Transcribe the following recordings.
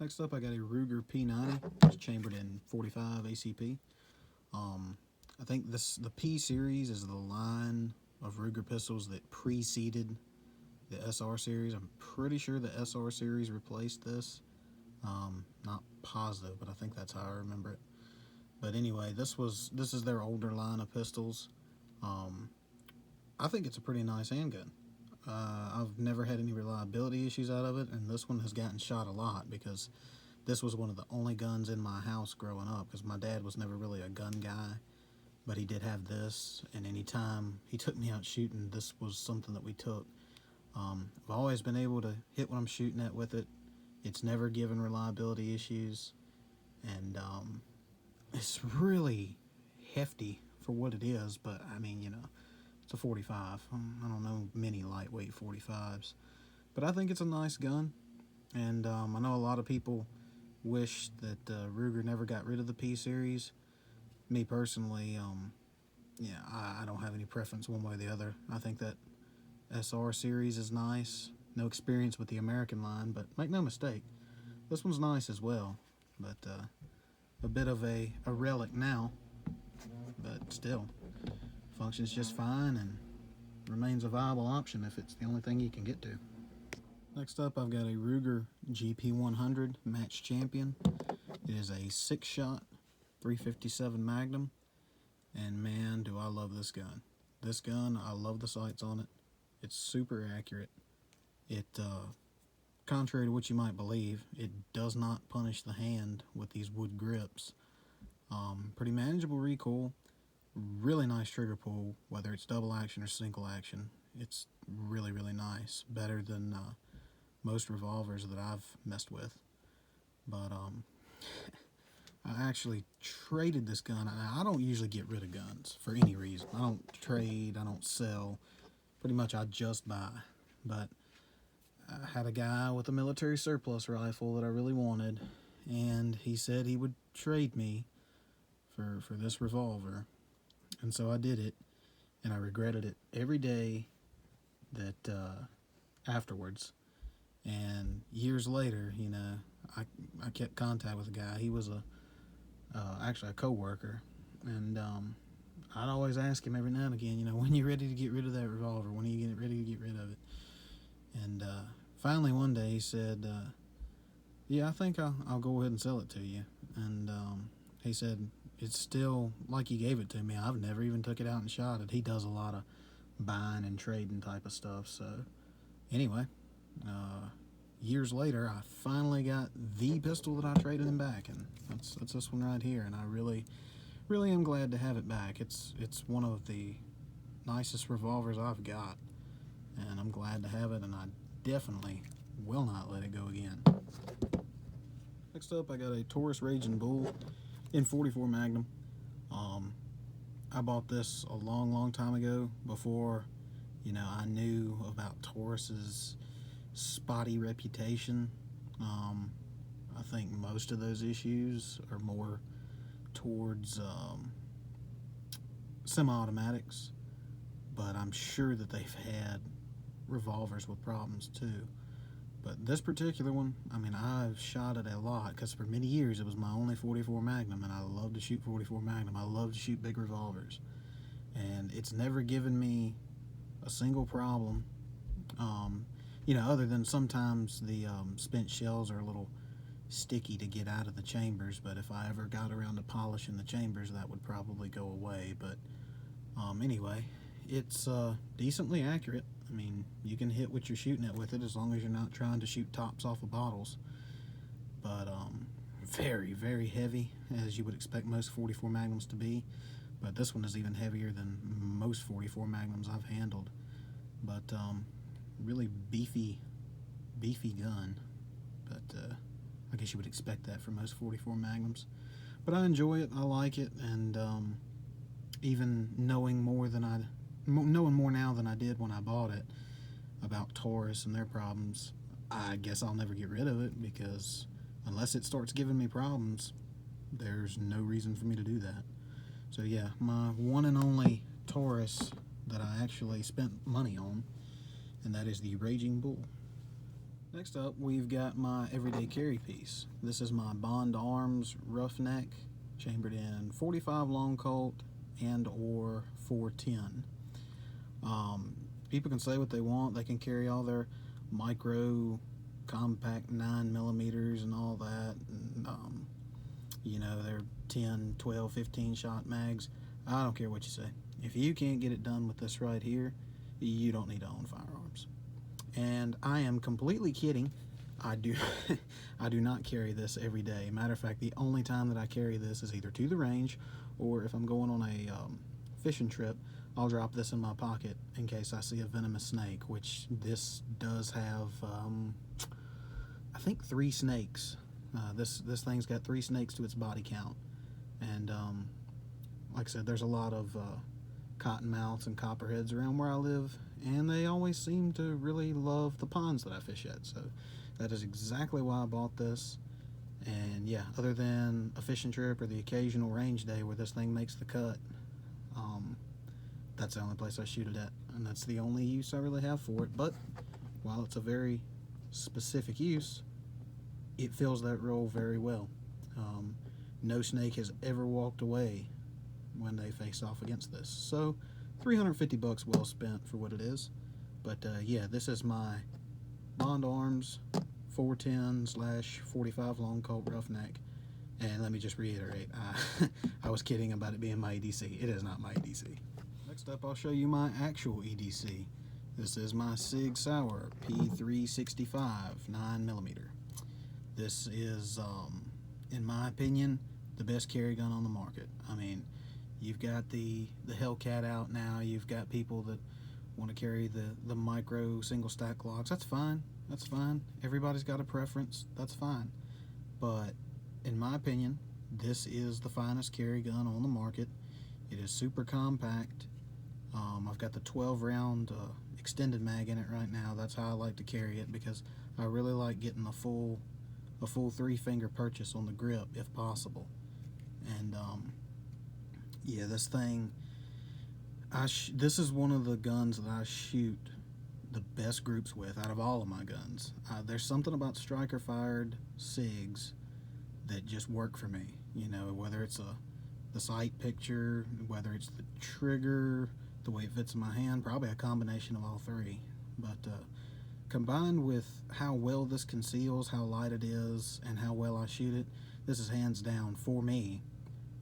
Next up, I got a Ruger P90. It's chambered in 45 ACP. I think the P series is the line of Ruger pistols that preceded the SR series. I'm pretty sure the SR series replaced this. Not positive, but I think that's how I remember it. But anyway, this is their older line of pistols. I think it's a pretty nice handgun. I've never had any reliability issues out of it, and this one has gotten shot a lot because this was one of the only guns in my house growing up, because my dad was never really a gun guy, but he did have this, and anytime he took me out shooting, this was something that we took. I've always been able to hit what I'm shooting at with it. It's never given reliability issues, and it's really hefty for what it is, but I mean, it's a 45. I don't know many lightweight 45s, but I think it's a nice gun, and I know a lot of people wish that Ruger never got rid of the P series. Me personally, I don't have any preference one way or the other. I think that SR series is nice. No experience with the American line, but make no mistake, this one's nice as well. But a bit of a relic now, but still functions just fine and remains a viable option if it's the only thing you can get to. Next up, I've got a Ruger GP100 Match Champion. It is a 6-shot 357 Magnum, and man, do I love this gun. This gun, I love the sights on it. It's super accurate. It, contrary to what you might believe, it does not punish the hand with these wood grips. Pretty manageable recoil, really nice trigger pull, whether it's double action or single action. It's really, really nice. Better than most revolvers that I've messed with. But I actually traded this gun. I don't usually get rid of guns for any reason. I don't trade, I don't sell. Pretty much I just buy. But I had a guy with a military surplus rifle that I really wanted, and he said he would trade me for this revolver. And so I did it, and I regretted it every day that afterwards. And years later, I kept contact with the guy. He was actually a co-worker, and I'd always ask him every now and again, when you ready to get rid of that revolver? When are you getting ready to get rid of it? And finally one day he said, yeah, I think I'll go ahead and sell it to you. And he said, it's still like he gave it to me. I've never even took it out and shot it. He does a lot of buying and trading type of stuff. So anyway, years later, I finally got the pistol that I traded him back, and that's this one right here. And I really, really am glad to have it back. It's one of the nicest revolvers I've got, and I'm glad to have it, and I definitely will not let it go again. Next up, I got a Taurus Raging Bull in 44 Magnum. I bought this a long, long time ago before, I knew about Taurus's spotty reputation. I think most of those issues are more towards semi-automatics, but I'm sure that they've had revolvers with problems too. But this particular one, I've shot it a lot because for many years it was my only 44 Magnum, and I love to shoot 44 Magnum. I love to shoot big revolvers, and it's never given me a single problem. Other than sometimes the spent shells are a little sticky to get out of the chambers, but if I ever got around to polishing the chambers, that would probably go away. But anyway, it's decently accurate. You can hit what you're shooting at with it as long as you're not trying to shoot tops off of bottles. But very, very heavy, as you would expect most 44 Magnums to be. But this one is even heavier than most 44 Magnums I've handled. But really beefy gun. But I guess you would expect that for most 44 Magnums. But I enjoy it, I like it, and even knowing more now than I did when I bought it about Taurus and their problems, I guess I'll never get rid of it, because unless it starts giving me problems, there's no reason for me to do that. So yeah, my one and only Taurus that I actually spent money on, and that is the Raging Bull. Next up, we've got my everyday carry piece. This is my Bond Arms Roughneck, chambered in 45 long Colt and or 410. People can say what they want. They can carry all their micro compact 9mm and all that, and you know, their 10, 12, 15 shot mags. I don't care what you say. If you can't get it done with this right here, you don't need to own firearms. And I am completely kidding. I do I do not carry this every day. Matter of fact, the only time that I carry this is either to the range, or if I'm going on a fishing trip, I'll drop this in my pocket in case I see a venomous snake, which this does have, I think 3 snakes. This thing's got 3 snakes to its body count. And like I said, there's a lot of cottonmouths and copperheads around where I live, and they always seem to really love the ponds that I fish at. So that is exactly why I bought this. And yeah, other than a fishing trip or the occasional range day where this thing makes the cut, that's the only place I shoot it at, and that's the only use I really have for it. But while it's a very specific use, it fills that role very well. No snake has ever walked away when they face off against this. So $350 well spent for what it is. But yeah, this is my Bond Arms 410/45 long Colt Roughneck. And let me just reiterate, I was kidding about it being my EDC. It is not my EDC. Next up, I'll show you my actual EDC. This is my Sig Sauer P365 9mm. This is, in my opinion, the best carry gun on the market. I mean, you've got the Hellcat out now. You've got people that want to carry the micro single stack Glocks. That's fine. That's fine. Everybody's got a preference. That's fine. But in my opinion, this is the finest carry gun on the market. It is super compact. I've got the 12-round extended mag in it right now. That's how I like to carry it, because I really like getting a full 3-finger purchase on the grip if possible. And yeah, this thing, this is one of the guns that I shoot the best groups with out of all of my guns. There's something about striker fired SIGs that just work for me. You know, whether it's the sight picture, whether it's the trigger, the way it fits in my hand, probably a combination of all 3. But combined with how well this conceals, how light it is, and how well I shoot it, this is hands down, for me,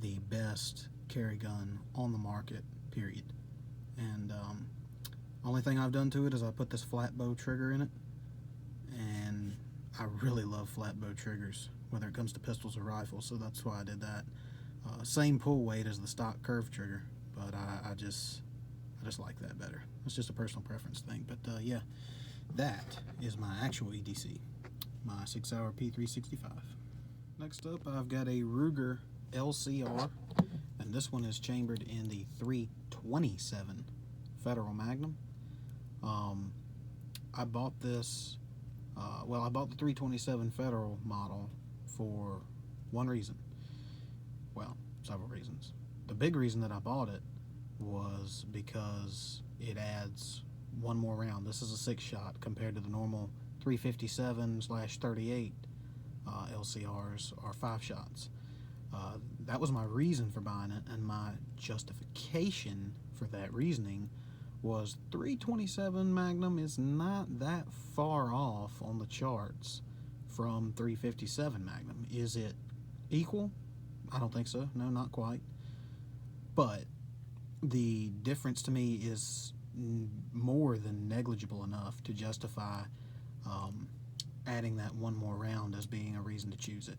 the best carry gun on the market, period. And only thing I've done to it is I put this flat bow trigger in it, and I really love flat bow triggers, whether it comes to pistols or rifles, so that's why I did that. Same pull weight as the stock curve trigger, but I just like that better. It's just a personal preference thing. But yeah, that is my actual EDC, my Sig Sauer P365. Next up, I've got a Ruger LCR, and this one is chambered in the 327 Federal Magnum. I bought this, well, I bought the 327 Federal model for one reason. Well, several reasons. The big reason that I bought it was because it adds one more round. This is a 6-shot compared to the normal 357/38 LCRs are 5 shots. That was my reason for buying it, and my justification for that reasoning was 327 Magnum is not that far off on the charts from 357 Magnum. Is it equal? I don't think so. No, not quite. But the difference to me is more than negligible enough to justify adding that one more round as being a reason to choose it.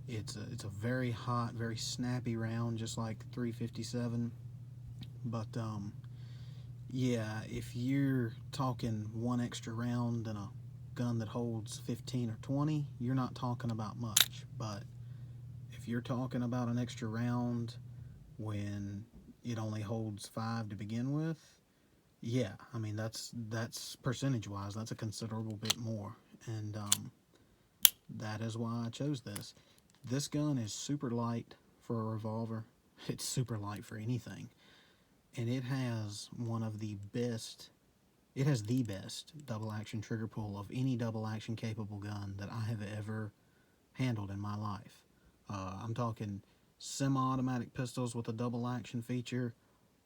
It's a very hot, very snappy round, just like 357. But yeah, if you're talking one extra round in a gun that holds 15 or 20, you're not talking about much. But if you're talking about an extra round when it only holds 5 to begin with, yeah, I mean, that's percentage-wise, that's a considerable bit more. And that is why I chose this. This gun is super light for a revolver. It's super light for anything. And it has one of the best It has the best double action trigger pull of any double action capable gun that I have ever handled in my life. I'm talking semi-automatic pistols with a double action feature,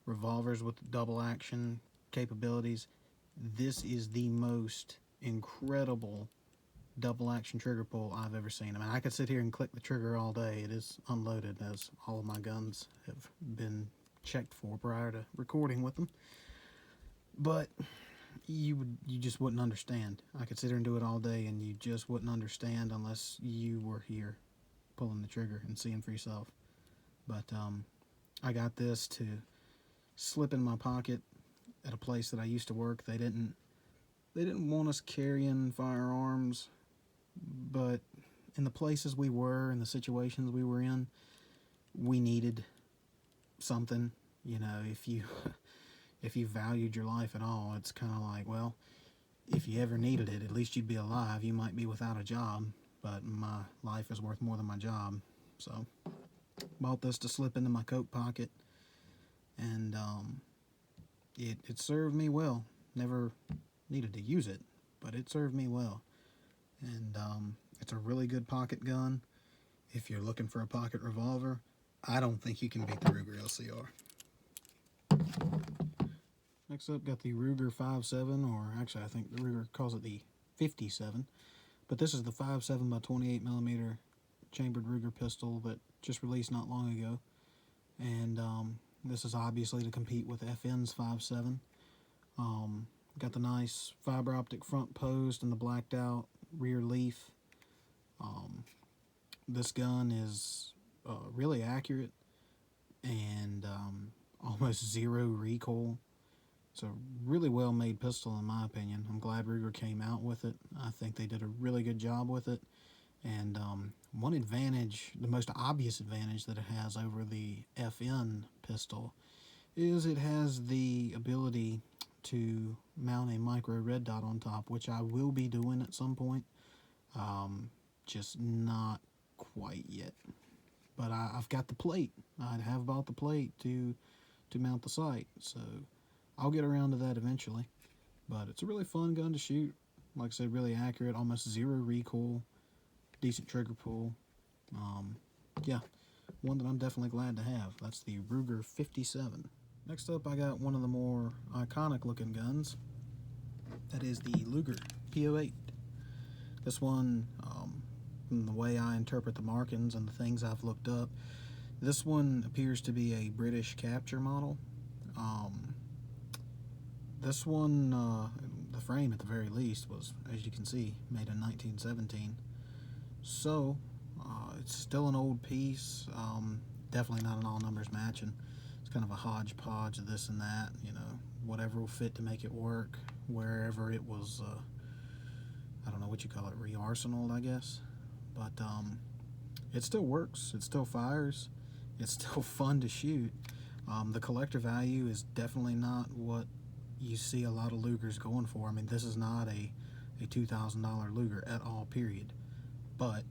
revolvers with double action capabilities. This is the most incredible double action trigger pull I've ever seen. I mean, I could sit here and click the trigger all day. It is unloaded, as all of my guns have been checked for prior to recording with them. But you just wouldn't understand. I could sit here and do it all day, and you just wouldn't understand unless you were here pulling the trigger and seeing for yourself. But I got this to slip in my pocket at a place that I used to work. They didn't want us carrying firearms, but in the places we were, in the situations we were in, we needed something. You know, if you valued your life at all, it's kind of like, well, if you ever needed it, at least you'd be alive. You might be without a job, but my life is worth more than my job. So bought this to slip into my coat pocket, and it served me well. Never needed to use it, but it served me well. And it's a really good pocket gun. If you're looking for a pocket revolver, I don't think you can beat the Ruger LCR. Next up, got the Ruger 5.7, or actually I think the Ruger calls it the 57, but this is the 5.7 by 28 millimeter chambered Ruger pistol that just released not long ago, and this is obviously to compete with FN's 5.7. Got the nice fiber optic front post and the blacked out rear leaf. This gun is really accurate and almost zero recoil. It's a really well made pistol in my opinion. I'm glad Ruger came out with it. I think they did a really good job with it. And one advantage, the most obvious advantage that it has over the FN pistol, is it has the ability to mount a micro red dot on top, which I will be doing at some point, just not quite yet. But I've got the plate. I have bought the plate to mount the sight, so I'll get around to that eventually. But it's a really fun gun to shoot. Like I said, really accurate, almost zero recoil, decent trigger pull. Yeah, one that I'm definitely glad to have. That's the Ruger 57. Next up, I got one of the more iconic looking guns. That is the Luger P08. This one, from the way I interpret the markings and the things I've looked up, this one appears to be a British capture model. This one, the frame at the very least, was, as you can see, made in 1917. So, it's still an old piece. Definitely not an all numbers matching. It's kind of a hodgepodge of this and that, you know, whatever will fit to make it work, wherever it was, I don't know what you call it, re-arsenaled, I guess. But it still works, it still fires, it's still fun to shoot. The collector value is definitely not what you see a lot of Lugers going for. I mean, this is not a $2,000 Luger at all, period. But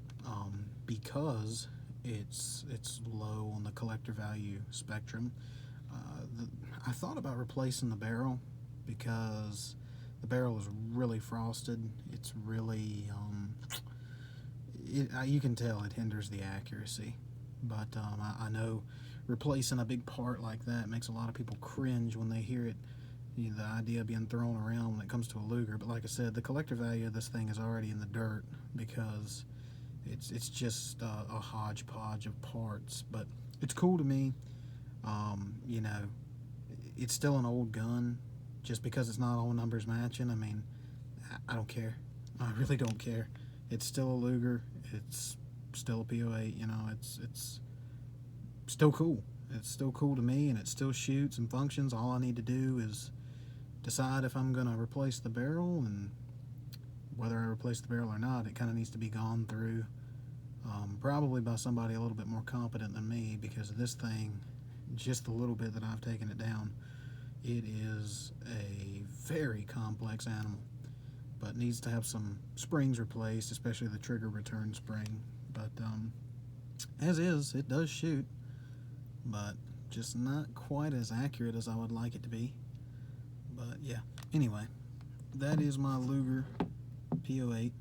because it's low on the collector value spectrum, I thought about replacing the barrel, because the barrel is really frosted. It's really you can tell it hinders the accuracy. But I know replacing a big part like that makes a lot of people cringe when they hear it, you know, the idea of being thrown around when it comes to a Luger. But like I said, the collector value of this thing is already in the dirt, because it's just a hodgepodge of parts. But it's cool to me. You know, it's still an old gun. Just because it's not all numbers matching, I mean, I don't care. I really don't care. It's still a Luger. It's still a PO8. You know, it's still cool. It's still cool to me, and it still shoots and functions. All I need to do is decide if I'm going to replace the barrel, and whether I replace the barrel or not, it kind of needs to be gone through, probably by somebody a little bit more competent than me, because this thing, just the little bit that I've taken it down, it is a very complex animal, but needs to have some springs replaced, especially the trigger return spring. But as is, it does shoot, but just not quite as accurate as I would like it to be. But yeah, anyway, that is my Luger P08.